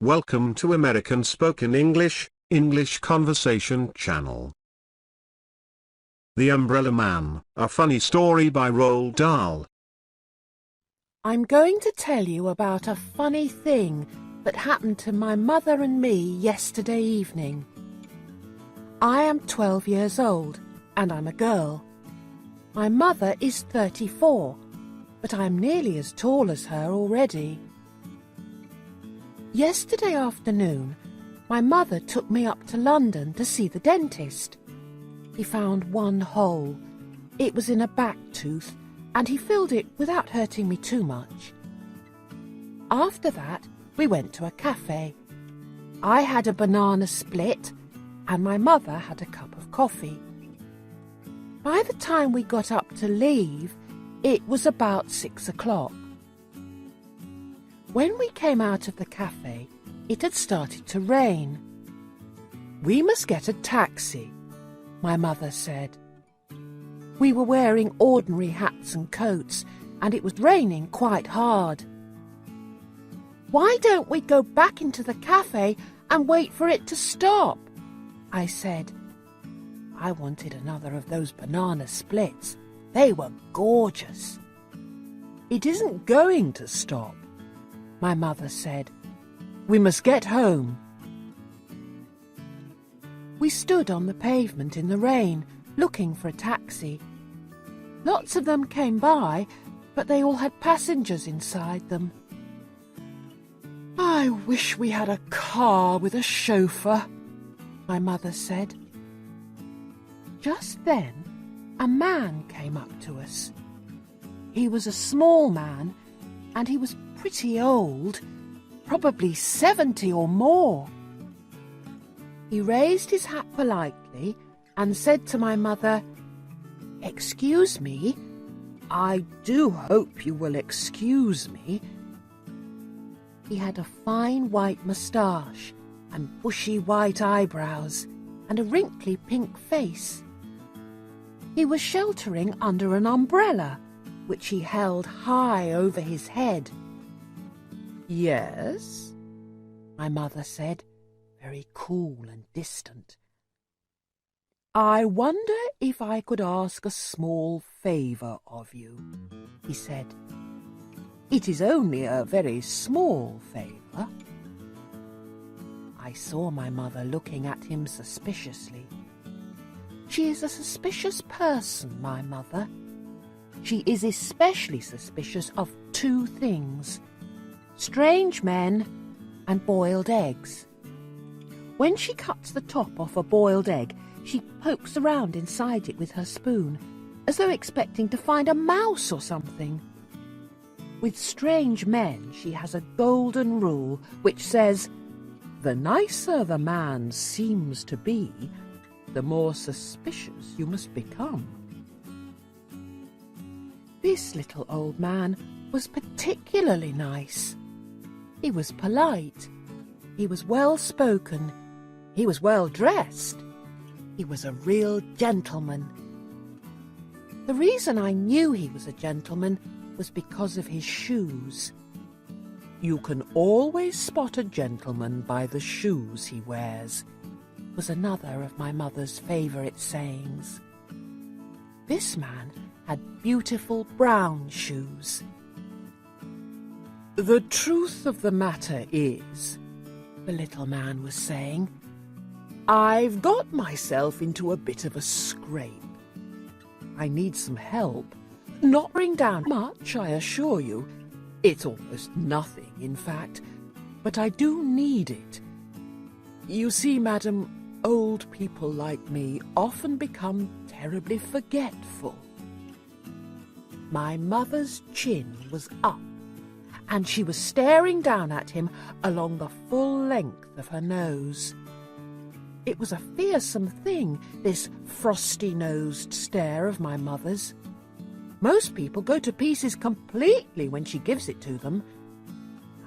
Welcome to American Spoken English, English Conversation Channel. The Umbrella Man, a funny story by ROALD DAHL. I'm going to tell you about a funny thing that happened to my mother and me yesterday evening. I am 12 years old and I'm a girl. My mother is 34, but I'm nearly as tall as her already. Yesterday afternoon, my mother took me up to London to see the dentist. He found one hole. It was in a back tooth, and he filled it without hurting me too much. After that, we went to a cafe. I had a banana split, and my mother had a cup of coffee. By the time we got up to leave, it was about 6 o'clock. When we came out of the cafe, it had started to rain. "We must get a taxi," my mother said. We were wearing ordinary hats and coats, and it was raining quite hard. "Why don't we go back into the cafe and wait for it to stop?" I said. I wanted another of those banana splits. They were gorgeous. "It isn't going to stop," my mother said. "We must get home." We stood on the pavement in the rain, looking for a taxi. Lots of them came by, but they all had passengers inside them. "I wish we had a car with a chauffeur," my mother said. Just then, a man came up to us. He was a small man, and he was pretty old, probably 70 or more. He raised his hat politely and said to my mother, "Excuse me, I do hope you will excuse me." He had a fine white moustache and bushy white eyebrows and a wrinkly pink face. He was sheltering under an umbrella, which he held high over his head. "Yes?" my mother said, very cool and distant. "I wonder if I could ask a small favour of you," he said. "It is only a very small favour." I saw my mother looking at him suspiciously. She is a suspicious person, my mother. She is especially suspicious of two things: strange men and boiled eggs. When she cuts the top off a boiled egg, she pokes around inside it with her spoon, as though expecting to find a mouse or something. With strange men, she has a golden rule which says, "The nicer the man seems to be, the more suspicious you must become." This little old man was particularly nice. He was polite. He was well-spoken. He was well-dressed. He was a real gentleman. The reason I knew he was a gentleman was because of his shoes. "You can always spot a gentleman by the shoes he wears," was another of my mother's favourite sayings. This man had beautiful brown shoes. "The truth of the matter is," the little man was saying, "I've got myself into a bit of a scrape. I need some help. Not bring down much, I assure you. It's almost nothing, in fact, but I do need it. You see, madam, old people like me often become terribly forgetful." My mother's chin was up, and she was staring down at him along the full length of her nose. It was a fearsome thing, this frosty-nosed stare of my mother's. Most people go to pieces completely when she gives it to them.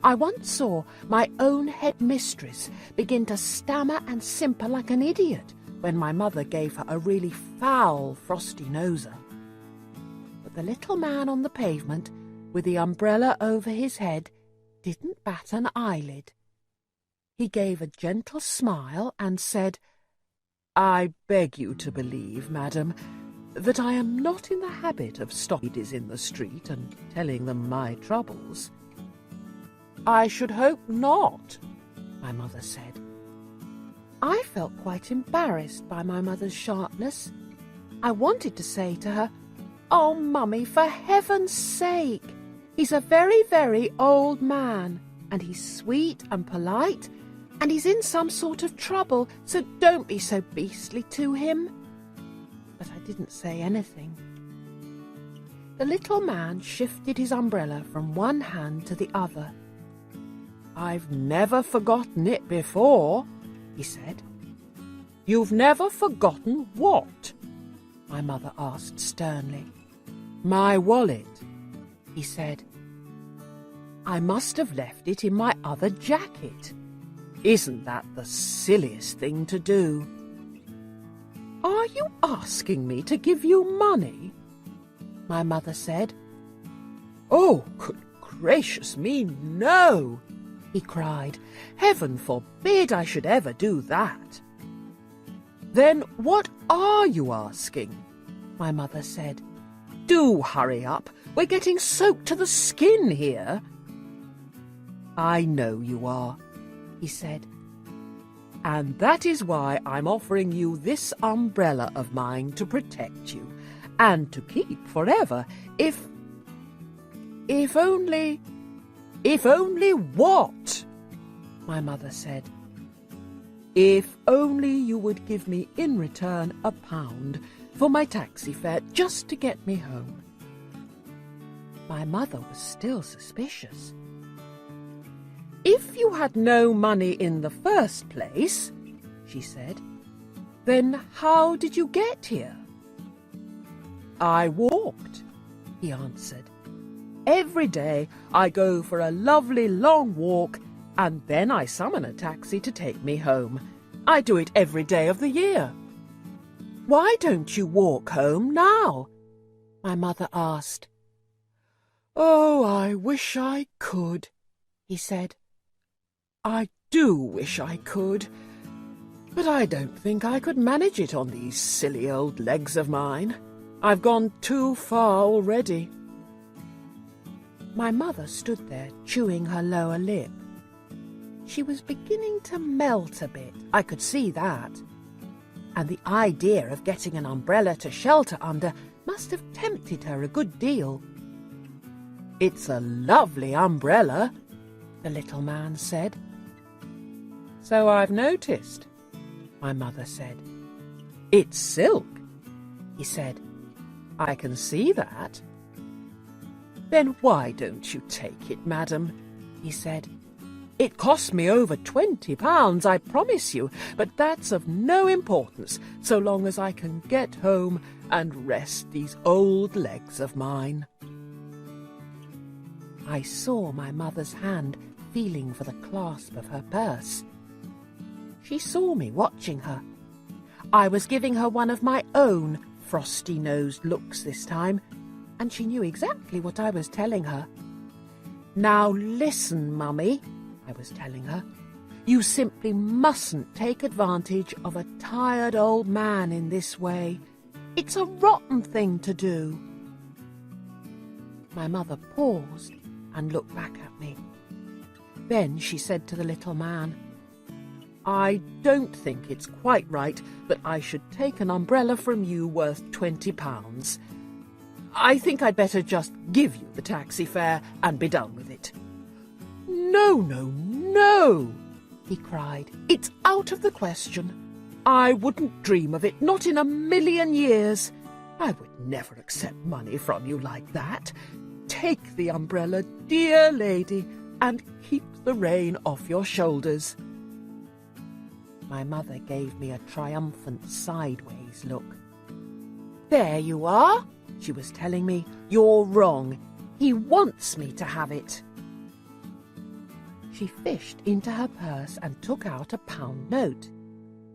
I once saw my own head mistress begin to stammer and simper like an idiot when my mother gave her a really foul frosty-noser. But the little man on the pavement, with the umbrella over his head, didn't bat an eyelid. He gave a gentle smile and said, "I beg you to believe, madam, that I am not in the habit of stopping ladies in the street and telling them my troubles." "I should hope not," my mother said. I felt quite embarrassed by my mother's sharpness. I wanted to say to her, "Oh, Mummy, for heaven's sake! He's a very, very old man, and he's sweet and polite, and he's in some sort of trouble, so don't be so beastly to him." But I didn't say anything. The little man shifted his umbrella from one hand to the other. "I've never forgotten it before," he said. "You've never forgotten what?" my mother asked sternly. "My wallet," he said. "I must have left it in my other jacket. Isn't that the silliest thing to do?" "Are you asking me to give you money?" my mother said. "Oh, good gracious me, no!" he cried. "Heaven forbid I should ever do that." "Then what are you asking?" my mother said. "Do hurry up. We're getting soaked to the skin here." "I know you are," he said. "And that is why I'm offering you this umbrella of mine to protect you, and to keep forever, if only... "If only what?" my mother said. "If only you would give me in return £1 for my taxi fare just to get me home." My mother was still suspicious. "If you had no money in the first place," she said, "then how did you get here?" "I walked," he answered. "Every day I go for a lovely long walk, and then I summon a taxi to take me home. I do it every day of the year." "Why don't you walk home now?" my mother asked. "Oh, I wish I could," he said. "I do wish I could, but I don't think I could manage it on these silly old legs of mine. I've gone too far already." My mother stood there chewing her lower lip. She was beginning to melt a bit, I could see that. And the idea of getting an umbrella to shelter under must have tempted her a good deal. "It's a lovely umbrella," the little man said. "So I've noticed," my mother said. "It's silk," he said. "I can see that." "Then why don't you take it, madam?" he said. "It cost me over £20, I promise you, but that's of no importance so long as I can get home and rest these old legs of mine." I saw my mother's hand feeling for the clasp of her purse. She saw me watching her. I was giving her one of my own frosty-nosed looks this time, and she knew exactly what I was telling her. "Now listen, Mummy," I was telling her. "You simply mustn't take advantage of a tired old man in this way. It's a rotten thing to do." My mother paused and looked back at me. Then she said to the little man, "I don't think it's quite right that I should take an umbrella from you worth £20. I think I'd better just give you the taxi fare and be done with it." "No, no, no," he cried. "It's out of the question. I wouldn't dream of it, not in a million years. I would never accept money from you like that. Take the umbrella, dear lady, and keep the rain off your shoulders." My mother gave me a triumphant sideways look. "There you are," she was telling me. "You're wrong. He wants me to have it." She fished into her purse and took out a £1 note.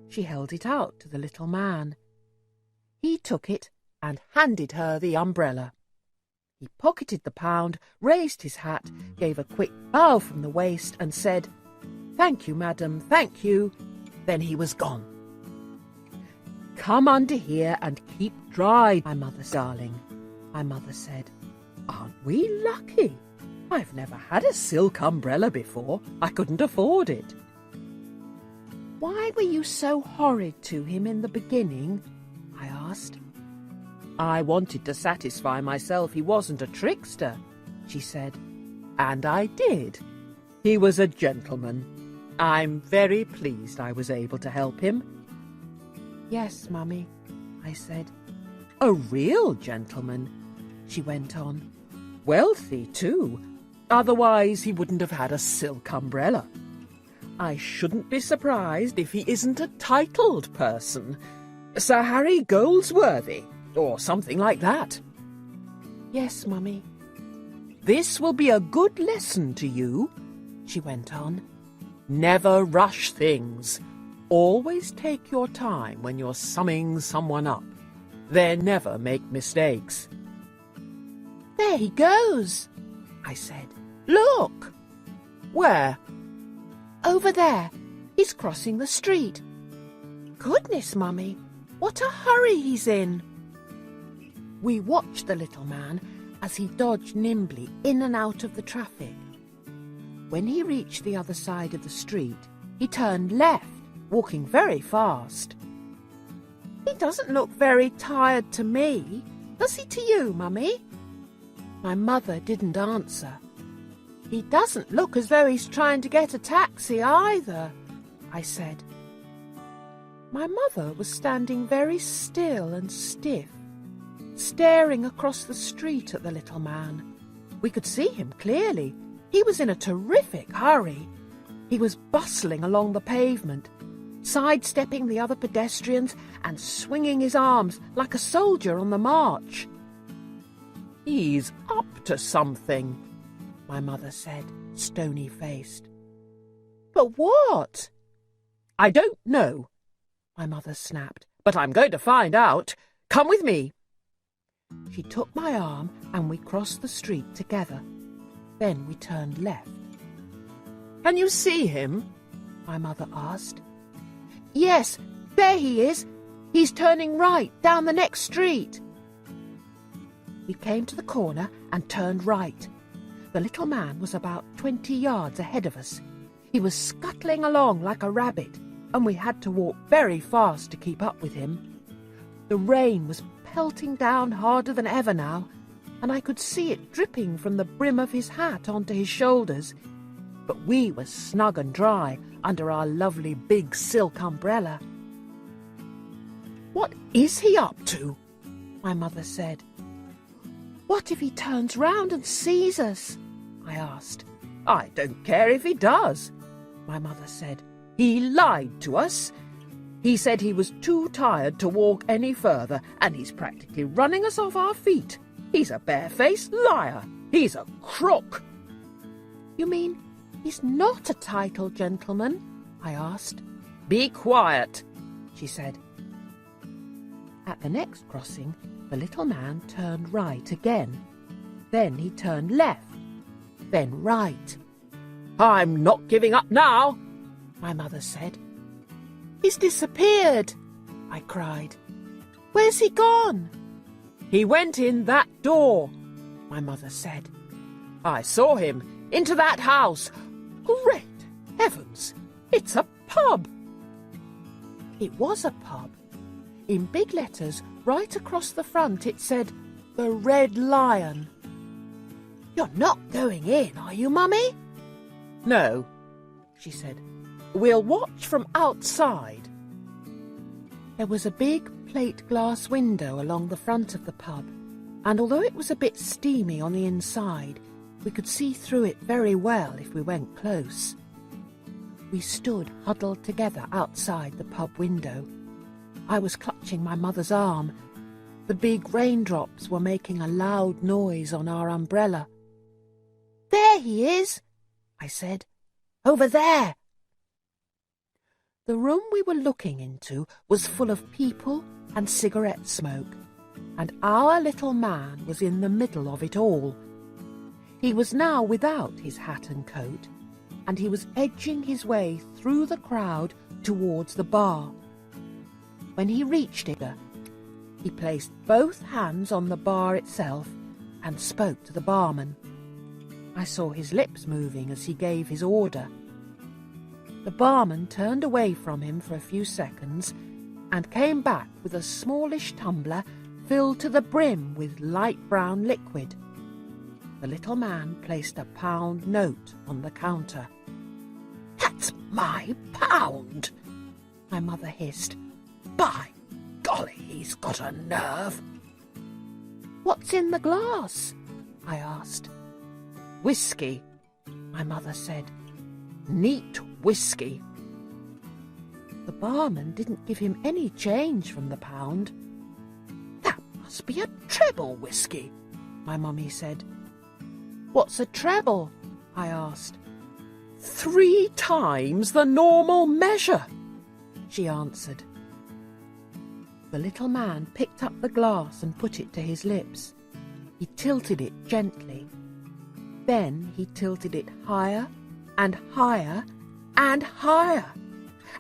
She held it out to the little man. He took it and handed her the umbrella. He pocketed the £1, raised his hat, gave a quick bow from the waist and said, Thank you, madam, thank you." Then he was gone. "Come under here and keep dry, my mother's darling," my mother said. "Aren't we lucky? I've never had a silk umbrella before. I couldn't afford it." "Why were you so horrid to him in the beginning?" I asked. "I wanted to satisfy myself he wasn't a trickster," she said. "And I did. He was a gentleman. I'm very pleased I was able to help him." "Yes, Mummy," I said. "A real gentleman," she went on. "Wealthy, too. Otherwise he wouldn't have had a silk umbrella. I shouldn't be surprised if he isn't a titled person. Sir Harry Goldsworthy, or something like that." "Yes, Mummy." "This will be a good lesson to you," she went on. "Never rush things. Always take your time when you're summing someone up. Then never make mistakes." "There he goes," I said. "Look." "Where?" "Over there. He's crossing the street." "Goodness, Mummy, what a hurry he's in." We watched the little man as he dodged nimbly in and out of the traffic. When he reached the other side of the street, he turned left, walking very fast. "He doesn't look very tired to me, does he to you, Mummy?" My mother didn't answer. "He doesn't look as though he's trying to get a taxi either," I said. My mother was standing very still and stiff, staring across the street at the little man. We could see him clearly. He was in a terrific hurry. He was bustling along the pavement, sidestepping the other pedestrians and swinging his arms like a soldier on the march. "He's up to something," my mother said, stony-faced. "But what?" "I don't know," my mother snapped, "but I'm going to find out. Come with me." She took my arm and we crossed the street together. Then we turned left. "Can you see him?" my mother asked. "Yes, there he is. He's turning right down the next street." We came to the corner and turned right. The little man was about 20 yards ahead of us. He was scuttling along like a rabbit, and we had to walk very fast to keep up with him. The rain was pelting down harder than ever now, and I could see it dripping from the brim of his hat onto his shoulders. But we were snug and dry under our lovely big silk umbrella. "What is he up to?" my mother said. "What if he turns round and sees us?" I asked. "I don't care if he does," my mother said. "He lied to us. He said he was too tired to walk any further, and he's practically running us off our feet. He's a barefaced liar. He's a crook." "You mean he's not a titled gentleman?" I asked. "Be quiet," she said. At the next crossing, the little man turned right again. Then he turned left, then right. "I'm not giving up now," my mother said. "He's disappeared," I cried. "Where's he gone?" "He went in that door," my mother said. "I saw him into that house. Great heavens, it's a pub!" It was a pub. In big letters right across the front it said, "The Red Lion." "You're not going in, are you, Mummy?" "No," she said. "We'll watch from outside." There was a big plate glass window along the front of the pub, and although it was a bit steamy on the inside, we could see through it very well if we went close. We stood huddled together outside the pub window. I was clutching my mother's arm. The big raindrops were making a loud noise on our umbrella. "There he is," I said. "Over there." The room we were looking into was full of people and cigarette smoke, and our little man was in the middle of it all. He was now without his hat and coat, and he was edging his way through the crowd towards the bar. When he reached it, he placed both hands on the bar itself and spoke to the barman. I saw his lips moving as he gave his order. The barman turned away from him for a few seconds and came back with a smallish tumbler filled to the brim with light brown liquid. The little man placed a £1 note on the counter. "That's my £1!" my mother hissed. "By golly, he's got a nerve!" "What's in the glass?" I asked. "Whiskey," my mother said. "Neat whiskey." The barman didn't give him any change from the £1. "That must be a treble whiskey," my mummy said. "What's a treble?" I asked. "3 times the normal measure," she answered. The little man picked up the glass and put it to his lips. He tilted it gently. Then he tilted it higher and higher and higher,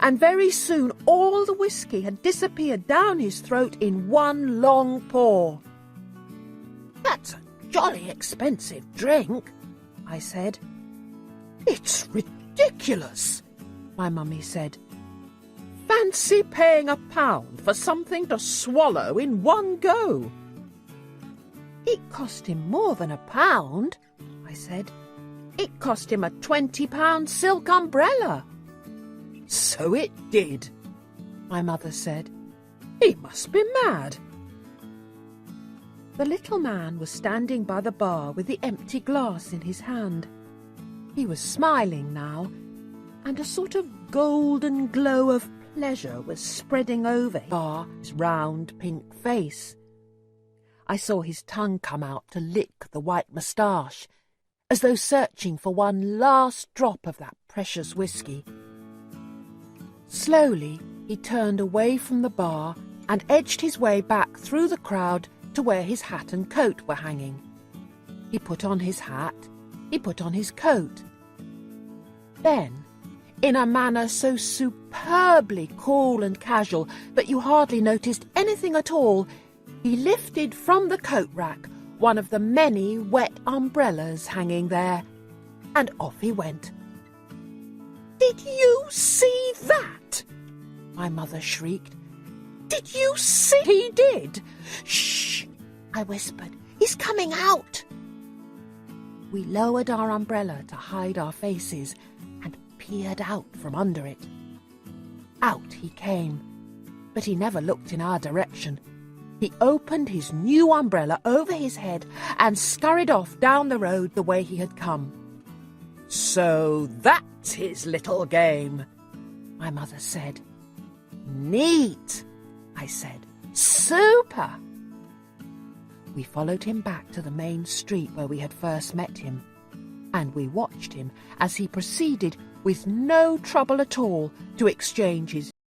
and very soon all the whiskey had disappeared down his throat in one long pour. "That's a jolly expensive drink," I said. "It's ridiculous," my mummy said. "Fancy paying £1 for something to swallow in one go." "It cost him more than £1, I said. "It cost him a £20 silk umbrella." "So it did," my mother said. "He must be mad." The little man was standing by the bar with the empty glass in his hand. He was smiling now, and a sort of golden glow of pleasure was spreading over his round pink face. I saw his tongue come out to lick the white moustache, as though searching for one last drop of that precious whiskey. Slowly he turned away from the bar and edged his way back through the crowd to where his hat and coat were hanging. He put on his hat, he put on his coat. Then, in a manner so superbly cool and casual that you hardly noticed anything at all, he lifted from the coat rack one of the many wet umbrellas hanging there, and off he went. "Did you see that?" my mother shrieked. "Did you see?" "He did." "Shh," I whispered. "He's coming out." We lowered our umbrella to hide our faces and peered out from under it. Out he came, but he never looked in our direction. He opened his new umbrella over his head and scurried off down the road the way he had come. "So that's his little game," my mother said. "Neat," I said. "Super." We followed him back to the main street where we had first met him, and we watched him as he proceeded with no trouble at all to exchange his